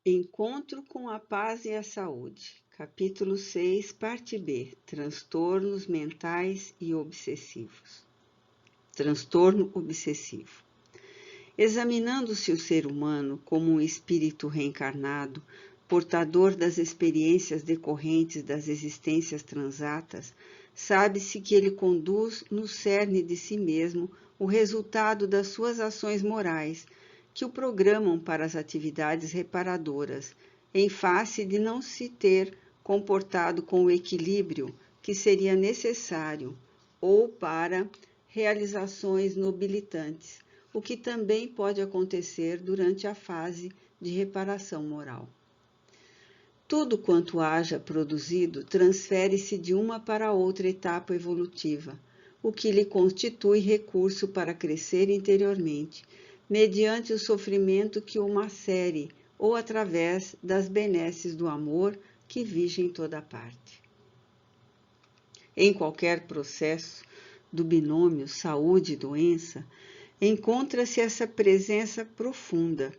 Encontro com a paz e a saúde. Capítulo 6, parte B. Transtornos mentais e obsessivos. Transtorno obsessivo. Examinando-se o ser humano como um espírito reencarnado, portador das experiências decorrentes das existências transatas, sabe-se que ele conduz no cerne de si mesmo o resultado das suas ações morais, que o programam para as atividades reparadoras, em face de não se ter comportado com o equilíbrio que seria necessário, ou para realizações nobilitantes, o que também pode acontecer durante a fase de reparação moral. Tudo quanto haja produzido transfere-se de uma para outra etapa evolutiva, o que lhe constitui recurso para crescer interiormente, mediante o sofrimento que o macere ou através das benesses do amor que vigem toda parte. Em qualquer processo do binômio saúde e doença, encontra-se essa presença profunda,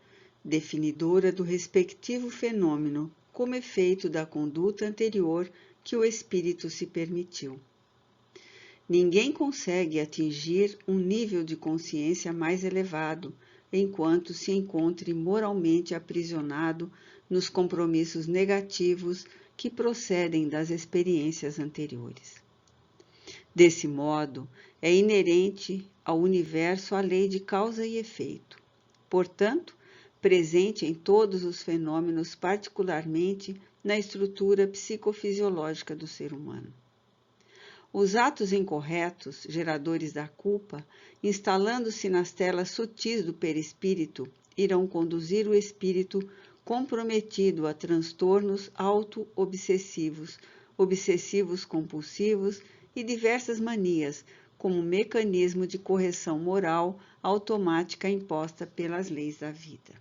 definidora do respectivo fenômeno, como efeito da conduta anterior que o espírito se permitiu. Ninguém consegue atingir um nível de consciência mais elevado, enquanto se encontre moralmente aprisionado nos compromissos negativos que procedem das experiências anteriores. Desse modo, é inerente ao universo a lei de causa e efeito. Portanto, presente em todos os fenômenos, particularmente na estrutura psicofisiológica do ser humano. Os atos incorretos, geradores da culpa, instalando-se nas telas sutis do perispírito, irão conduzir o espírito comprometido a transtornos auto-obsessivos, obsessivos compulsivos e diversas manias, como mecanismo de correção moral automática imposta pelas leis da vida.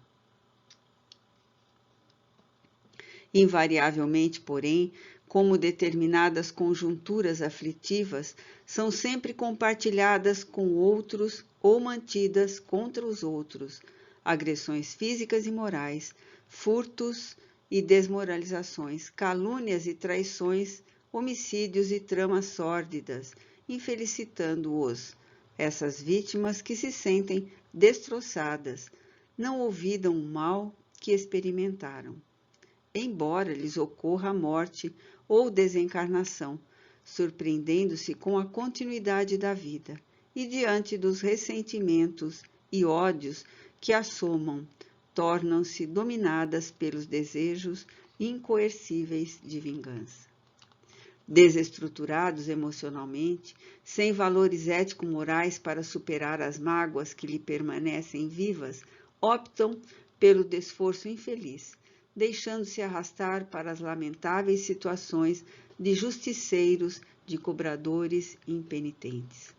Invariavelmente, porém, como determinadas conjunturas aflitivas são sempre compartilhadas com outros ou mantidas contra os outros, agressões físicas e morais, furtos e desmoralizações, calúnias e traições, homicídios e tramas sórdidas, infelicitando-os, essas vítimas que se sentem destroçadas, não ouvidam o mal que experimentaram. Embora lhes ocorra a morte ou desencarnação, surpreendendo-se com a continuidade da vida, e diante dos ressentimentos e ódios que assomam, tornam-se dominadas pelos desejos incoercíveis de vingança. Desestruturados emocionalmente, sem valores ético-morais para superar as mágoas que lhe permanecem vivas, optam pelo desforço infeliz, deixando-se arrastar para as lamentáveis situações de justiceiros, de cobradores impenitentes.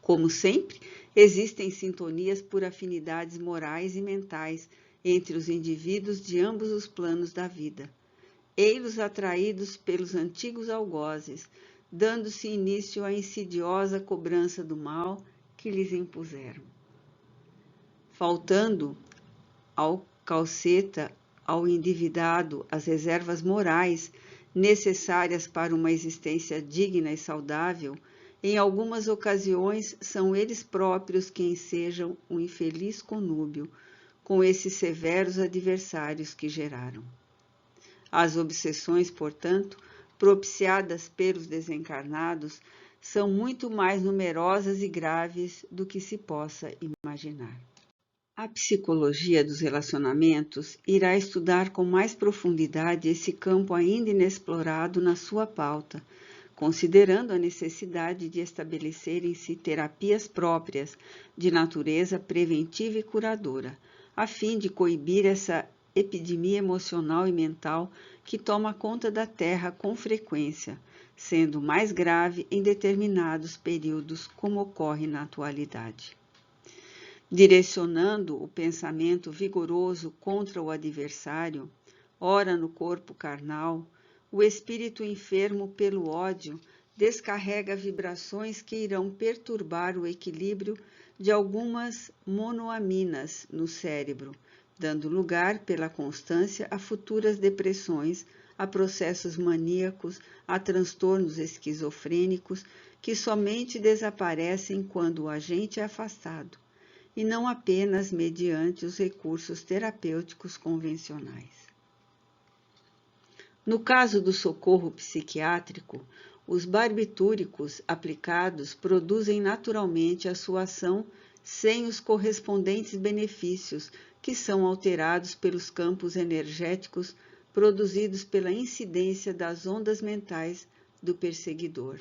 Como sempre, existem sintonias por afinidades morais e mentais entre os indivíduos de ambos os planos da vida, ei-los atraídos pelos antigos algozes, dando-se início à insidiosa cobrança do mal que lhes impuseram. Faltando ao calceta ao endividado as reservas morais necessárias para uma existência digna e saudável, em algumas ocasiões são eles próprios quem ensejam um infeliz conúbio com esses severos adversários que geraram. As obsessões, portanto, propiciadas pelos desencarnados, são muito mais numerosas e graves do que se possa imaginar. A psicologia dos relacionamentos irá estudar com mais profundidade esse campo ainda inexplorado na sua pauta, considerando a necessidade de estabelecerem-se terapias próprias de natureza preventiva e curadora, a fim de coibir essa epidemia emocional e mental que toma conta da Terra com frequência, sendo mais grave em determinados períodos, como ocorre na atualidade. Direcionando o pensamento vigoroso contra o adversário, ora no corpo carnal, o espírito enfermo pelo ódio descarrega vibrações que irão perturbar o equilíbrio de algumas monoaminas no cérebro, dando lugar, pela constância, a futuras depressões, a processos maníacos, a transtornos esquizofrênicos, que somente desaparecem quando o agente é afastado, e não apenas mediante os recursos terapêuticos convencionais. No caso do socorro psiquiátrico, os barbitúricos aplicados produzem naturalmente a sua ação sem os correspondentes benefícios que são alterados pelos campos energéticos produzidos pela incidência das ondas mentais do perseguidor.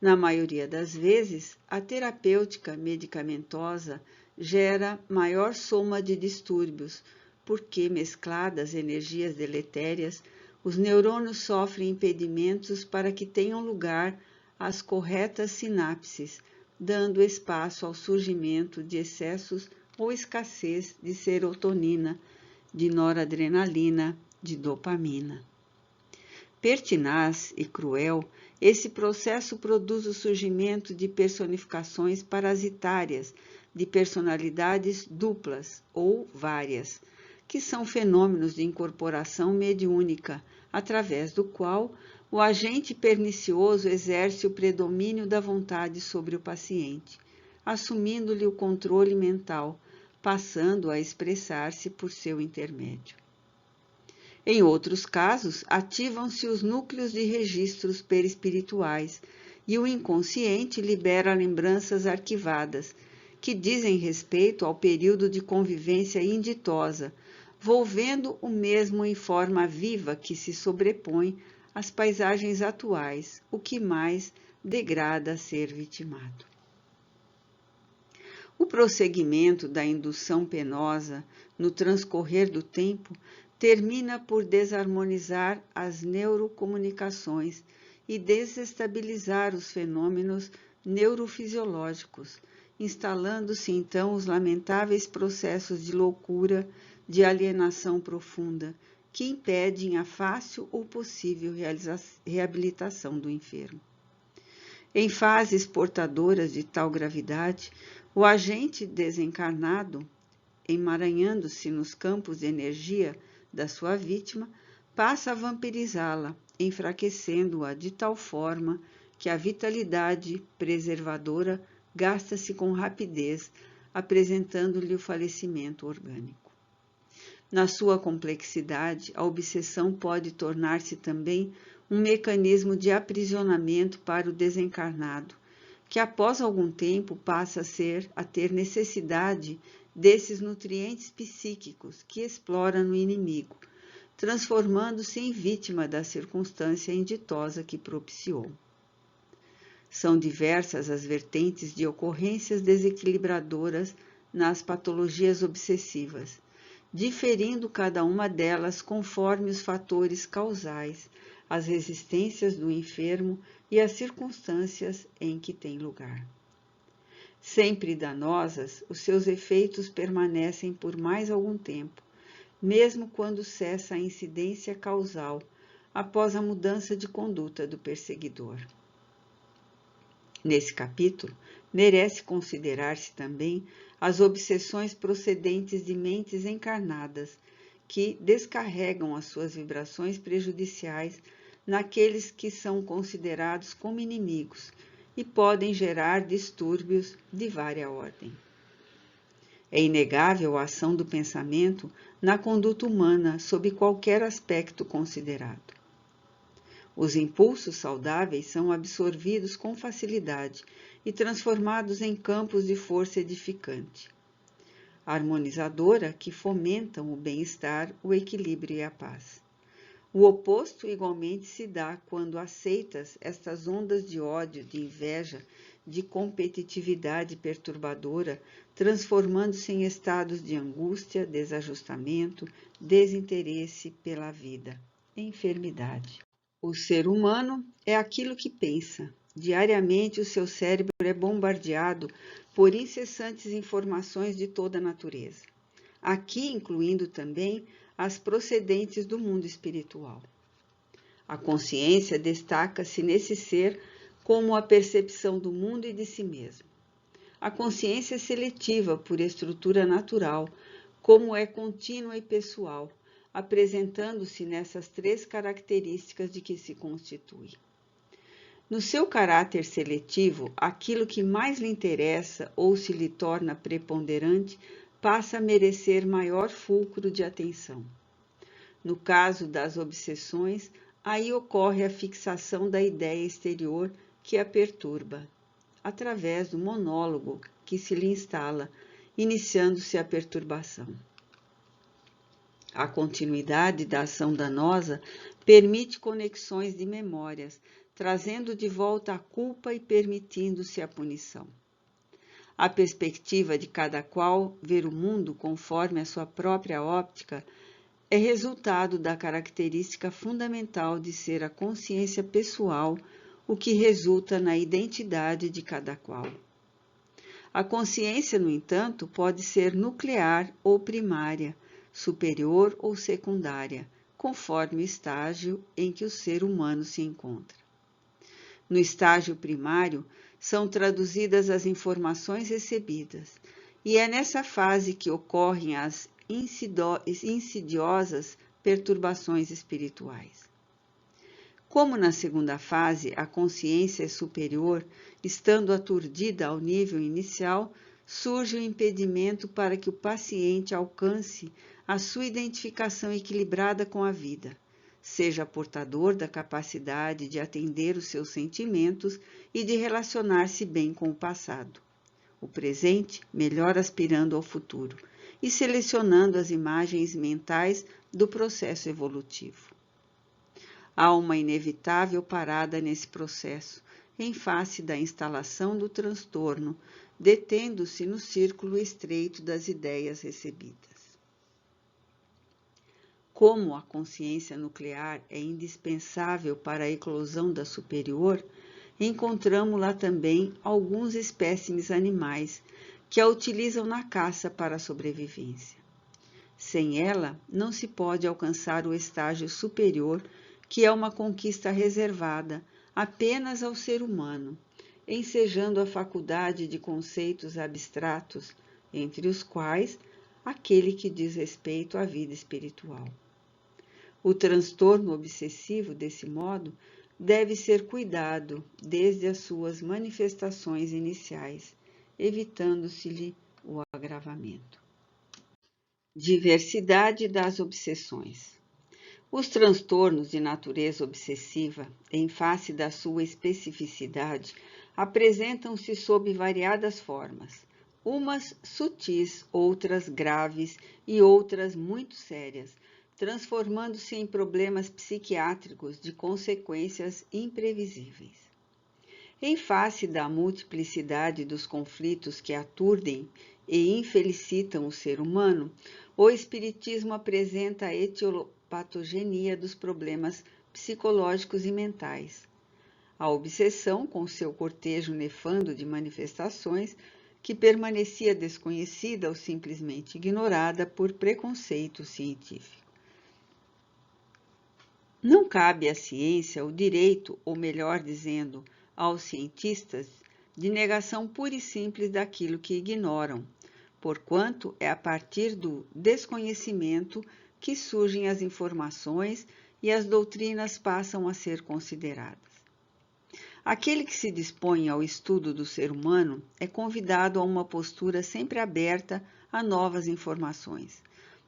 Na maioria das vezes, a terapêutica medicamentosa gera maior soma de distúrbios, porque, mescladas energias deletérias, os neurônios sofrem impedimentos para que tenham lugar as corretas sinapses, dando espaço ao surgimento de excessos ou escassez de serotonina, de noradrenalina, de dopamina. Pertinaz e cruel, esse processo produz o surgimento de personificações parasitárias, de personalidades duplas ou várias, que são fenômenos de incorporação mediúnica, através do qual o agente pernicioso exerce o predomínio da vontade sobre o paciente, assumindo-lhe o controle mental, passando a expressar-se por seu intermédio. Em outros casos, ativam-se os núcleos de registros perispirituais e o inconsciente libera lembranças arquivadas, que dizem respeito ao período de convivência inditosa, volvendo o mesmo em forma viva que se sobrepõe às paisagens atuais, o que mais degrada a ser vitimado. O prosseguimento da indução penosa no transcorrer do tempo termina por desarmonizar as neurocomunicações e desestabilizar os fenômenos neurofisiológicos, instalando-se então os lamentáveis processos de loucura, de alienação profunda, que impedem a fácil ou possível reabilitação do enfermo. Em fases portadoras de tal gravidade, o agente desencarnado, emaranhando-se nos campos de energia da sua vítima, passa a vampirizá-la, enfraquecendo-a de tal forma que a vitalidade preservadora gasta-se com rapidez, apresentando-lhe o falecimento orgânico. Na sua complexidade, a obsessão pode tornar-se também um mecanismo de aprisionamento para o desencarnado, que após algum tempo passa a ter necessidade desses nutrientes psíquicos que explora no inimigo, transformando-se em vítima da circunstância inditosa que propiciou. São diversas as vertentes de ocorrências desequilibradoras nas patologias obsessivas, diferindo cada uma delas conforme os fatores causais, as resistências do enfermo e as circunstâncias em que tem lugar. Sempre danosas, os seus efeitos permanecem por mais algum tempo, mesmo quando cessa a incidência causal, após a mudança de conduta do perseguidor. Nesse capítulo, merece considerar-se também as obsessões procedentes de mentes encarnadas, que descarregam as suas vibrações prejudiciais naqueles que são considerados como inimigos e podem gerar distúrbios de vária ordem. É inegável a ação do pensamento na conduta humana sob qualquer aspecto considerado. Os impulsos saudáveis são absorvidos com facilidade e transformados em campos de força edificante, harmonizadora, que fomentam o bem-estar, o equilíbrio e a paz. O oposto igualmente se dá quando aceitas estas ondas de ódio, de inveja, de competitividade perturbadora, transformando-se em estados de angústia, desajustamento, desinteresse pela vida, enfermidade. O ser humano é aquilo que pensa. Diariamente o seu cérebro é bombardeado por incessantes informações de toda a natureza, aqui incluindo também as procedentes do mundo espiritual. A consciência destaca-se nesse ser como a percepção do mundo e de si mesmo. A consciência é seletiva por estrutura natural, como é contínua e pessoal, apresentando-se nessas 3 características de que se constitui. No seu caráter seletivo, aquilo que mais lhe interessa ou se lhe torna preponderante passa a merecer maior fulcro de atenção. No caso das obsessões, aí ocorre a fixação da ideia exterior que a perturba, através do monólogo que se lhe instala, iniciando-se a perturbação. A continuidade da ação danosa permite conexões de memórias, trazendo de volta a culpa e permitindo-se a punição. A perspectiva de cada qual ver o mundo conforme a sua própria óptica é resultado da característica fundamental de ser a consciência pessoal, o que resulta na identidade de cada qual. A consciência, no entanto, pode ser nuclear ou primária, superior ou secundária, conforme o estágio em que o ser humano se encontra. No estágio primário, são traduzidas as informações recebidas, e é nessa fase que ocorrem as insidiosas perturbações espirituais. Como na segunda fase a consciência é superior, estando aturdida ao nível inicial, surge o impedimento para que o paciente alcance a sua identificação equilibrada com a vida, seja portador da capacidade de atender os seus sentimentos e de relacionar-se bem com o passado, o presente melhor aspirando ao futuro e selecionando as imagens mentais do processo evolutivo. Há uma inevitável parada nesse processo, em face da instalação do transtorno, detendo-se no círculo estreito das ideias recebidas. Como a consciência nuclear é indispensável para a eclosão da superior, encontramos lá também alguns espécimes animais que a utilizam na caça para a sobrevivência. Sem ela, não se pode alcançar o estágio superior, que é uma conquista reservada apenas ao ser humano, ensejando a faculdade de conceitos abstratos, entre os quais aquele que diz respeito à vida espiritual. O transtorno obsessivo, desse modo, deve ser cuidado desde as suas manifestações iniciais, evitando-se-lhe o agravamento. Diversidade das obsessões. Os transtornos de natureza obsessiva, em face da sua especificidade, apresentam-se sob variadas formas, umas sutis, outras graves e outras muito sérias, transformando-se em problemas psiquiátricos de consequências imprevisíveis. Em face da multiplicidade dos conflitos que aturdem e infelicitam o ser humano, o Espiritismo apresenta a etiopatogenia dos problemas psicológicos e mentais. A obsessão, com seu cortejo nefando de manifestações, que permanecia desconhecida ou simplesmente ignorada por preconceito científico. Não cabe à ciência o direito, ou melhor dizendo, aos cientistas, de negação pura e simples daquilo que ignoram, porquanto é a partir do desconhecimento que surgem as informações e as doutrinas passam a ser consideradas. Aquele que se dispõe ao estudo do ser humano é convidado a uma postura sempre aberta a novas informações,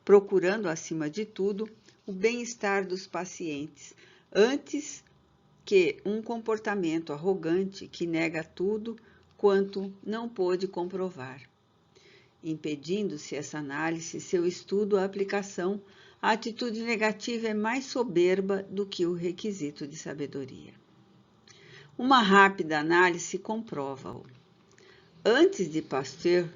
procurando, acima de tudo, o bem-estar dos pacientes, antes que um comportamento arrogante que nega tudo quanto não pôde comprovar. Impedindo-se essa análise, seu estudo ou aplicação, a atitude negativa é mais soberba do que o requisito de sabedoria. Uma rápida análise comprova-o. Antes de Pasteur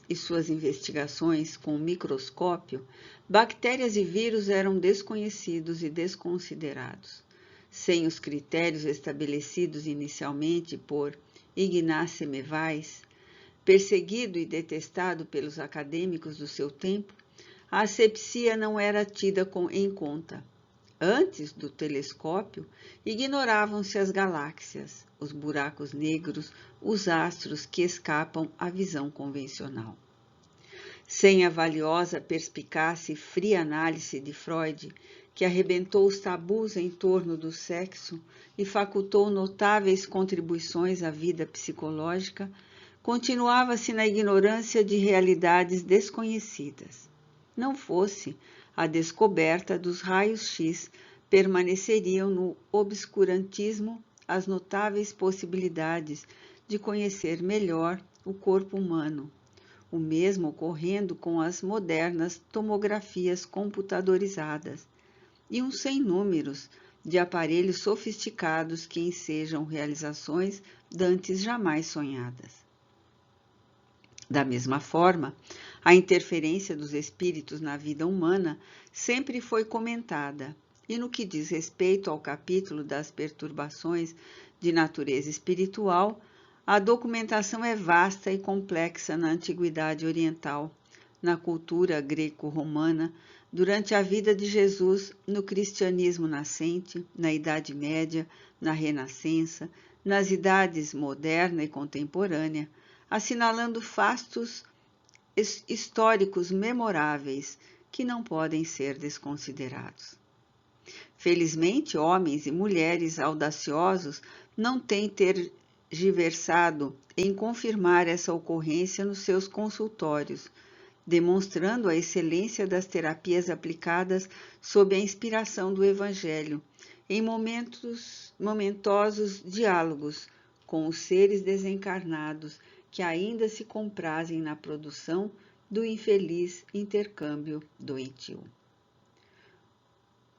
e suas investigações com o microscópio, bactérias e vírus eram desconhecidos e desconsiderados. Sem os critérios estabelecidos inicialmente por Ignaz Semmelweis, perseguido e detestado pelos acadêmicos do seu tempo, a asepsia não era tida em conta. Antes do telescópio, ignoravam-se as galáxias, os buracos negros, os astros que escapam à visão convencional. Sem a valiosa perspicácia e fria análise de Freud, que arrebentou os tabus em torno do sexo e facultou notáveis contribuições à vida psicológica, continuava-se na ignorância de realidades desconhecidas. Não fosse a descoberta dos raios-x, permaneceriam no obscurantismo as notáveis possibilidades de conhecer melhor o corpo humano, o mesmo ocorrendo com as modernas tomografias computadorizadas e um sem números de aparelhos sofisticados que ensejam realizações dantes jamais sonhadas. Da mesma forma, a interferência dos espíritos na vida humana sempre foi comentada, e no que diz respeito ao capítulo das perturbações de natureza espiritual, a documentação é vasta e complexa na Antiguidade Oriental, na cultura greco-romana, durante a vida de Jesus, no cristianismo nascente, na Idade Média, na Renascença, nas idades moderna e contemporânea, assinalando fatos históricos memoráveis que não podem ser desconsiderados. Felizmente, homens e mulheres audaciosos não têm tergiversado em confirmar essa ocorrência nos seus consultórios, demonstrando a excelência das terapias aplicadas sob a inspiração do Evangelho, em momentosos diálogos com os seres desencarnados que ainda se comprazem na produção do infeliz intercâmbio doentio.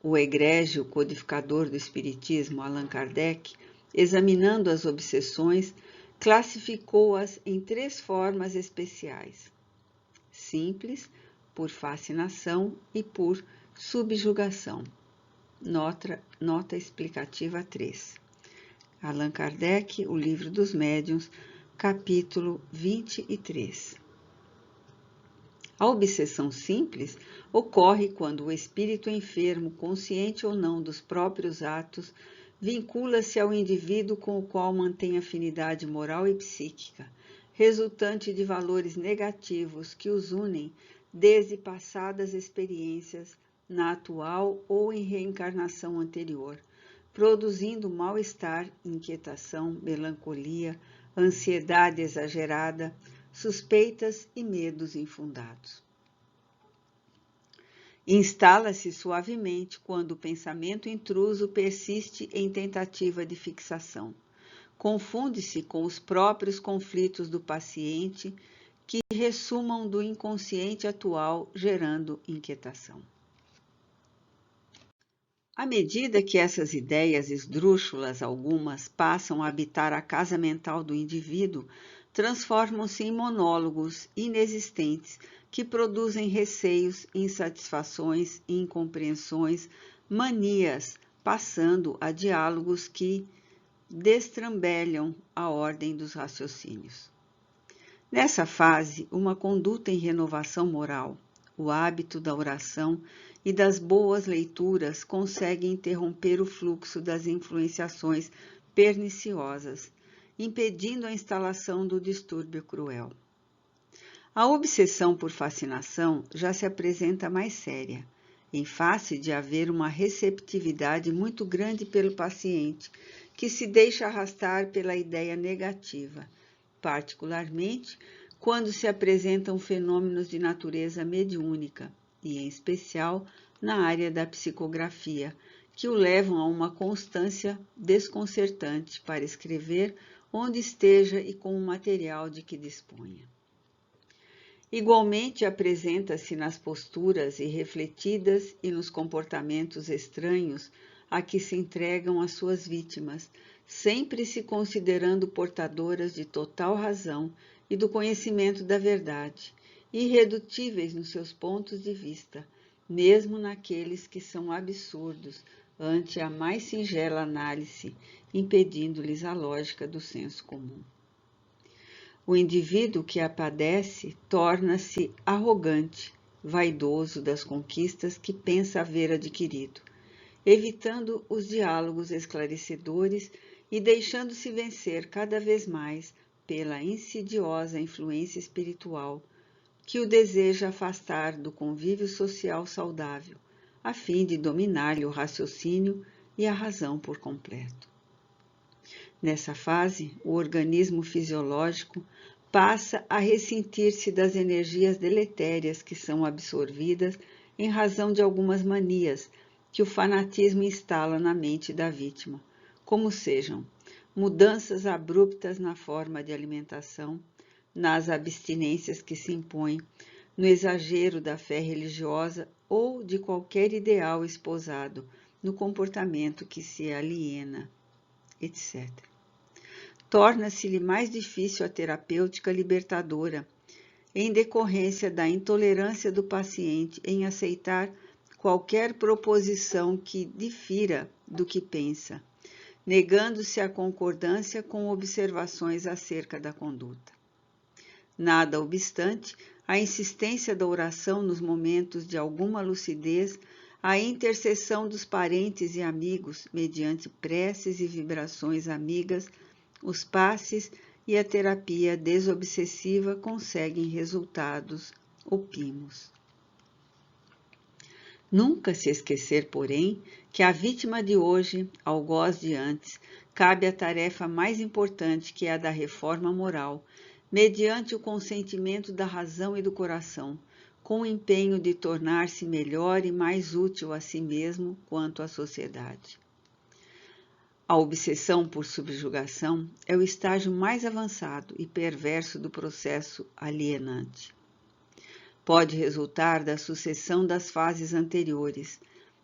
O egrégio codificador do Espiritismo, Allan Kardec, examinando as obsessões, classificou-as em 3 formas especiais: simples, por fascinação e por subjugação. Nota explicativa 3. Allan Kardec, O Livro dos Médiuns, capítulo 23. A obsessão simples ocorre quando o espírito enfermo, consciente ou não dos próprios atos, vincula-se ao indivíduo com o qual mantém afinidade moral e psíquica, resultante de valores negativos que os unem desde passadas experiências, na atual ou em reencarnação anterior, produzindo mal-estar, inquietação, melancolia, ansiedade exagerada, suspeitas e medos infundados. Instala-se suavemente quando o pensamento intruso persiste em tentativa de fixação. Confunde-se com os próprios conflitos do paciente que ressumam do inconsciente atual, gerando inquietação. À medida que essas ideias esdrúxulas algumas passam a habitar a casa mental do indivíduo, transformam-se em monólogos inexistentes que produzem receios, insatisfações, incompreensões, manias, passando a diálogos que destrambelham a ordem dos raciocínios. Nessa fase, uma conduta em renovação moral, o hábito da oração e das boas leituras consegue interromper o fluxo das influenciações perniciosas, impedindo a instalação do distúrbio cruel. A obsessão por fascinação já se apresenta mais séria, em face de haver uma receptividade muito grande pelo paciente, que se deixa arrastar pela ideia negativa, particularmente quando se apresentam fenômenos de natureza mediúnica, e em especial na área da psicografia, que o levam a uma constância desconcertante para escrever onde esteja e com o material de que disponha. Igualmente apresenta-se nas posturas irrefletidas e nos comportamentos estranhos a que se entregam as suas vítimas, sempre se considerando portadoras de total razão e do conhecimento da verdade, irredutíveis nos seus pontos de vista, mesmo naqueles que são absurdos ante a mais singela análise, impedindo-lhes a lógica do senso comum. O indivíduo que a padece torna-se arrogante, vaidoso das conquistas que pensa haver adquirido, evitando os diálogos esclarecedores e deixando-se vencer cada vez mais pela insidiosa influência espiritual, que o deseja afastar do convívio social saudável, a fim de dominar-lhe o raciocínio e a razão por completo. Nessa fase, o organismo fisiológico passa a ressentir-se das energias deletérias que são absorvidas em razão de algumas manias que o fanatismo instala na mente da vítima, como sejam mudanças abruptas na forma de alimentação, nas abstinências que se impõem, no exagero da fé religiosa ou de qualquer ideal esposado, no comportamento que se aliena, etc. Torna-se-lhe mais difícil a terapêutica libertadora, em decorrência da intolerância do paciente em aceitar qualquer proposição que difira do que pensa, negando-se à concordância com observações acerca da conduta. Nada obstante, a insistência da oração nos momentos de alguma lucidez, a intercessão dos parentes e amigos, mediante preces e vibrações amigas, os passes e a terapia desobsessiva conseguem resultados opimos. Nunca se esquecer, porém, que à vítima de hoje, algoz de antes, cabe a tarefa mais importante, que é a da reforma moral, mediante o consentimento da razão e do coração, com o empenho de tornar-se melhor e mais útil a si mesmo quanto à sociedade. A obsessão por subjugação é o estágio mais avançado e perverso do processo alienante. Pode resultar da sucessão das fases anteriores,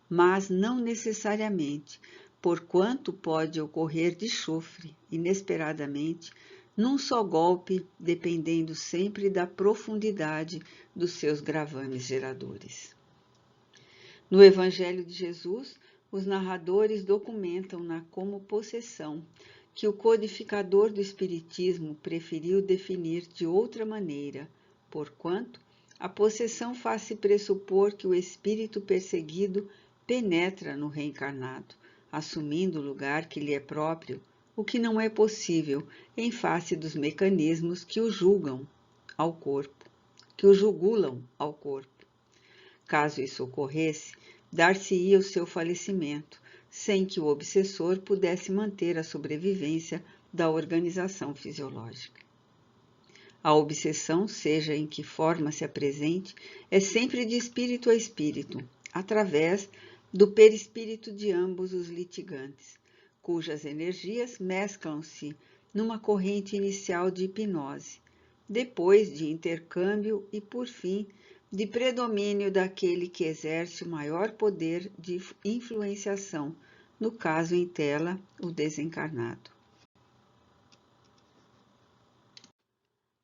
mas não necessariamente, porquanto pode ocorrer de chofre, inesperadamente, num só golpe, dependendo sempre da profundidade dos seus gravames geradores. No Evangelho de Jesus, os narradores documentam-na como possessão, que o codificador do Espiritismo preferiu definir de outra maneira, porquanto a possessão faz-se pressupor que o espírito perseguido penetra no reencarnado, assumindo o lugar que lhe é próprio, o que não é possível em face dos mecanismos que o jugulam ao corpo. Caso isso ocorresse, dar-se-ia o seu falecimento, sem que o obsessor pudesse manter a sobrevivência da organização fisiológica. A obsessão, seja em que forma se apresente, é sempre de espírito a espírito, através do perispírito de ambos os litigantes, cujas energias mesclam-se numa corrente inicial de hipnose, depois de intercâmbio e, por fim, de predomínio daquele que exerce o maior poder de influenciação, no caso em tela, o desencarnado.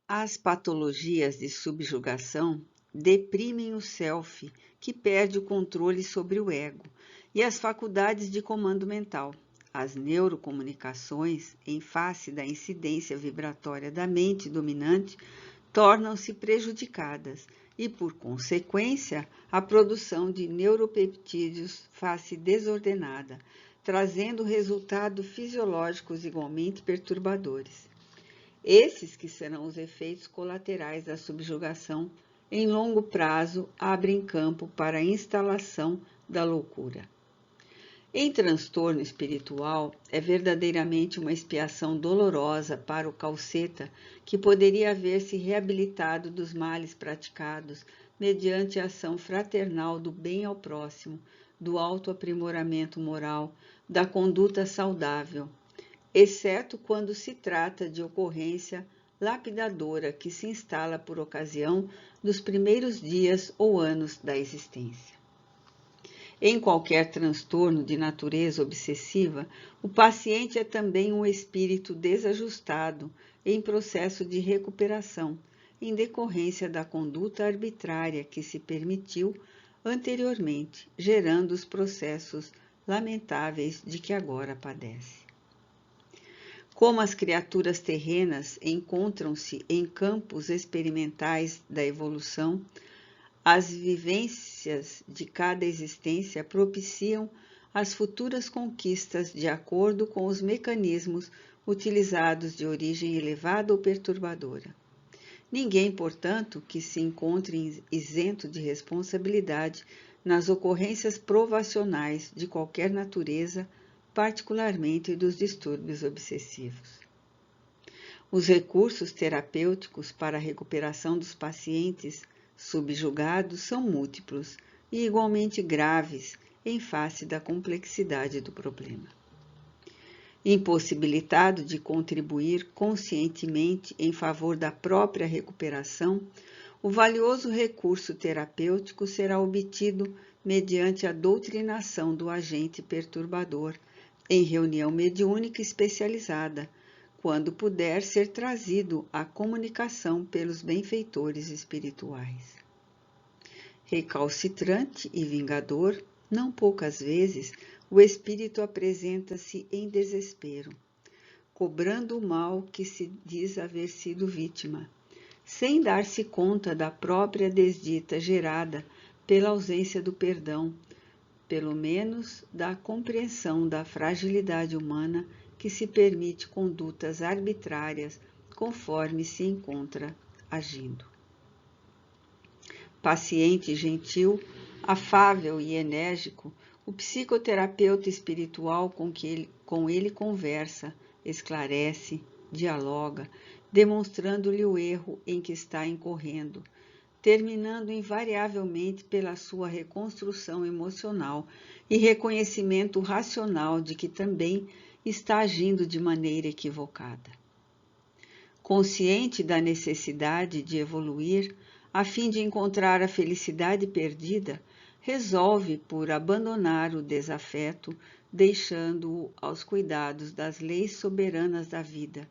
As patologias de subjugação deprimem o self, que perde o controle sobre o ego, e as faculdades de comando mental. As neurocomunicações, em face da incidência vibratória da mente dominante, tornam-se prejudicadas e, por consequência, a produção de neuropeptídeos faz-se desordenada, trazendo resultados fisiológicos igualmente perturbadores. Esses que serão os efeitos colaterais da subjugação, em longo prazo, abrem campo para a instalação da loucura. Em transtorno espiritual, é verdadeiramente uma expiação dolorosa para o cauceta que poderia haver-se reabilitado dos males praticados mediante a ação fraternal do bem ao próximo, do autoaprimoramento moral, da conduta saudável, exceto quando se trata de ocorrência lapidadora que se instala por ocasião dos primeiros dias ou anos da existência. Em qualquer transtorno de natureza obsessiva, o paciente é também um espírito desajustado em processo de recuperação, em decorrência da conduta arbitrária que se permitiu anteriormente, gerando os processos lamentáveis de que agora padece. Como as criaturas terrenas encontram-se em campos experimentais da evolução, as vivências de cada existência propiciam as futuras conquistas de acordo com os mecanismos utilizados de origem elevada ou perturbadora. Ninguém, portanto, que se encontre isento de responsabilidade nas ocorrências provacionais de qualquer natureza, particularmente dos distúrbios obsessivos. Os recursos terapêuticos para a recuperação dos pacientes subjugados são múltiplos e igualmente graves em face da complexidade do problema. Impossibilitado de contribuir conscientemente em favor da própria recuperação, o valioso recurso terapêutico será obtido mediante a doutrinação do agente perturbador, em reunião mediúnica especializada, quando puder ser trazido à comunicação pelos benfeitores espirituais. Recalcitrante e vingador, não poucas vezes, o espírito apresenta-se em desespero, cobrando o mal que se diz haver sido vítima, sem dar-se conta da própria desdita gerada pela ausência do perdão, pelo menos da compreensão da fragilidade humana que se permite condutas arbitrárias conforme se encontra agindo. Paciente, gentil, afável e enérgico, o psicoterapeuta espiritual com ele conversa, esclarece, dialoga, demonstrando-lhe o erro em que está incorrendo, terminando invariavelmente pela sua reconstrução emocional e reconhecimento racional de que também está agindo de maneira equivocada. Consciente da necessidade de evoluir, a fim de encontrar a felicidade perdida, resolve por abandonar o desafeto, deixando-o aos cuidados das leis soberanas da vida,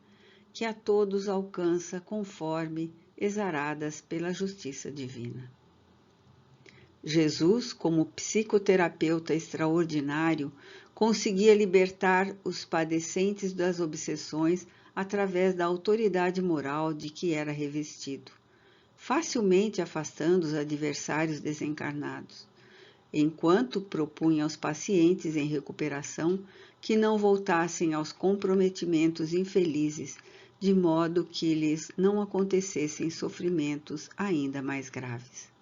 que a todos alcança conforme exaradas pela justiça divina. Jesus, como psicoterapeuta extraordinário, conseguia libertar os padecentes das obsessões através da autoridade moral de que era revestido, facilmente afastando os adversários desencarnados, enquanto propunha aos pacientes em recuperação que não voltassem aos comprometimentos infelizes, de modo que lhes não acontecessem sofrimentos ainda mais graves.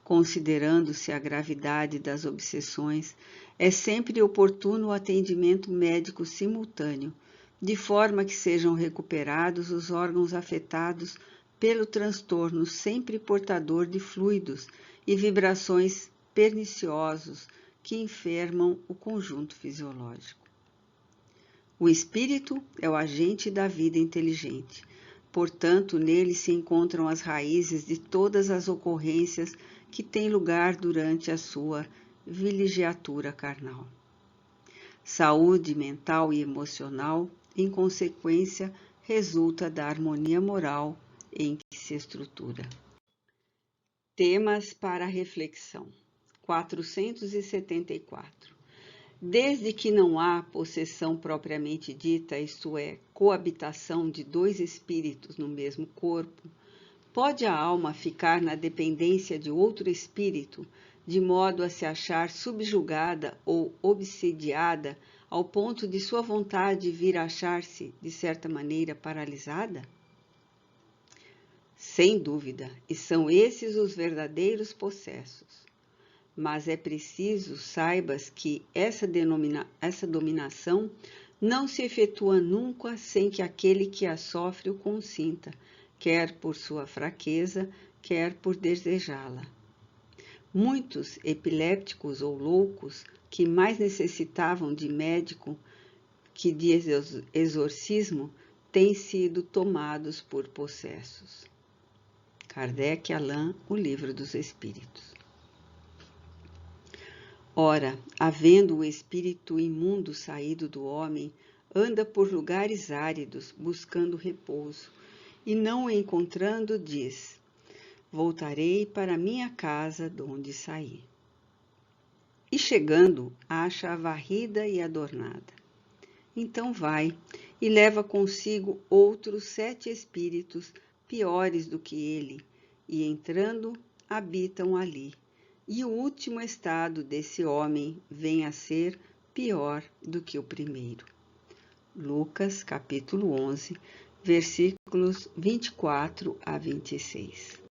Considerando-se a gravidade das obsessões, é sempre oportuno o atendimento médico simultâneo, de forma que sejam recuperados os órgãos afetados pelo transtorno sempre portador de fluidos e vibrações perniciosos que enfermam o conjunto fisiológico. O espírito é o agente da vida inteligente, portanto, nele se encontram as raízes de todas as ocorrências que têm lugar durante a sua viligiatura carnal. Saúde mental e emocional, em consequência, resulta da harmonia moral em que se estrutura. Temas para reflexão. 474. Desde que não há possessão propriamente dita, isto é, coabitação de dois espíritos no mesmo corpo, pode a alma ficar na dependência de outro espírito, de modo a se achar subjugada ou obsediada ao ponto de sua vontade vir a achar-se, de certa maneira, paralisada? Sem dúvida, e são esses os verdadeiros possessos. Mas é preciso saibas que essa dominação não se efetua nunca sem que aquele que a sofre o consinta, quer por sua fraqueza, quer por desejá-la. Muitos epilépticos ou loucos, que mais necessitavam de médico que de exorcismo, têm sido tomados por possessos. Kardec Alain, O Livro dos Espíritos. Ora, havendo o espírito imundo saído do homem, anda por lugares áridos, buscando repouso, e não o encontrando, diz: voltarei para minha casa donde saí. E chegando, acha-a varrida e adornada. Então vai e leva consigo outros 7 espíritos piores do que ele, e entrando, habitam ali. E o último estado desse homem vem a ser pior do que o primeiro. Lucas, capítulo 11, versículos 24 a 26.